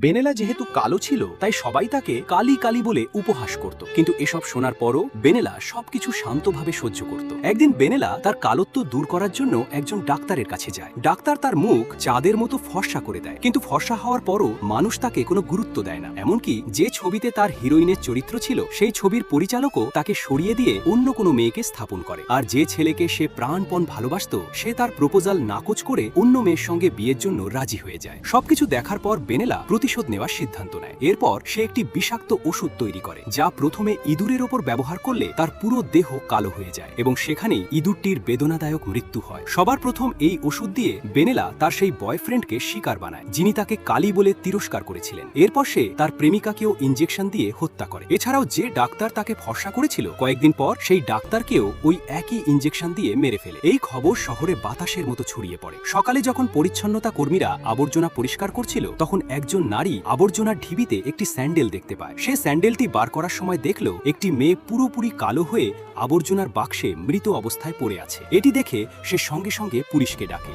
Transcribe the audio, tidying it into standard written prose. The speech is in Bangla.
বেনেলা যেহেতু কালো ছিল তাই সবাই তাকে কালি কালি বলে উপহাস করত, কিন্তু এসব শোনার পরও বেনেলা সবকিছু শান্তভাবে সহ্য করত। একদিন বেনেলা তার কালত্ব দূর করার জন্য একজন ডাক্তারের কাছে যায়। ডাক্তার তার মুখ চাঁদের মতো ফর্সা করে দেয়, কিন্তু ফর্সা হওয়ার পরও মানুষ তাকে কোনো গুরুত্ব দেয় না। এমনকি যে ছবিতে তার হিরোইনের চরিত্র ছিল সেই ছবির পরিচালকও তাকে সরিয়ে দিয়ে অন্য কোনো মেয়েকে স্থাপন করে। আর যে ছেলেকে সে প্রাণপণ ভালোবাসত সে তার প্রপোজাল নাকচ করে অন্য মেয়ের সঙ্গে বিয়ের জন্য রাজি হয়ে যায়। সবকিছু দেখার পর বেনেলা প্রতিশোধ নেওয়ার সিদ্ধান্ত নেয়। এরপর সে একটি বিষাক্ত ওষুধ তৈরি করে, যা প্রথমে ইঁদুরের ওপর ব্যবহার করলে তার পুরো দেহ কালো হয়ে যায় এবং সেখানেই ইঁদুরটির বেদনাদায়ক মৃত্যু হয়। সবার প্রথম এই ওষুধ দিয়ে বেনেলা তার সেই বয়ফ্রেন্ডকে শিকার বানায়, যিনি তাকে কালি বলে তিরস্কার করেছিলেন। এরপর সে তার প্রেমিকাকেও ইনজেকশন দিয়ে হত্যা করে। এছাড়াও যে ডাক্তার তাকে ফর্সা করেছিল কয়েকদিন পর সেই ডাক্তারকেও ওই একই ইনজেকশন দিয়ে মেরে ফেলে। এই খবর শহরে বাতাসের মতো ছড়িয়ে পড়ে। সকালে যখন পরিচ্ছন্নতা কর্মীরা আবর্জনা পরিষ্কার করছিল তখন একজন নারী আবর্জনার ঢিবিতে একটি স্যান্ডেল দেখতে পায়। সে স্যান্ডেলটি বার করার সময় দেখল একটি মেয়ে পুরোপুরি কালো হয়ে আবর্জনার বাক্সে মৃত অবস্থায় পড়ে আছে। এটি দেখে সে সঙ্গে সঙ্গে পুলিশকে ডাকে।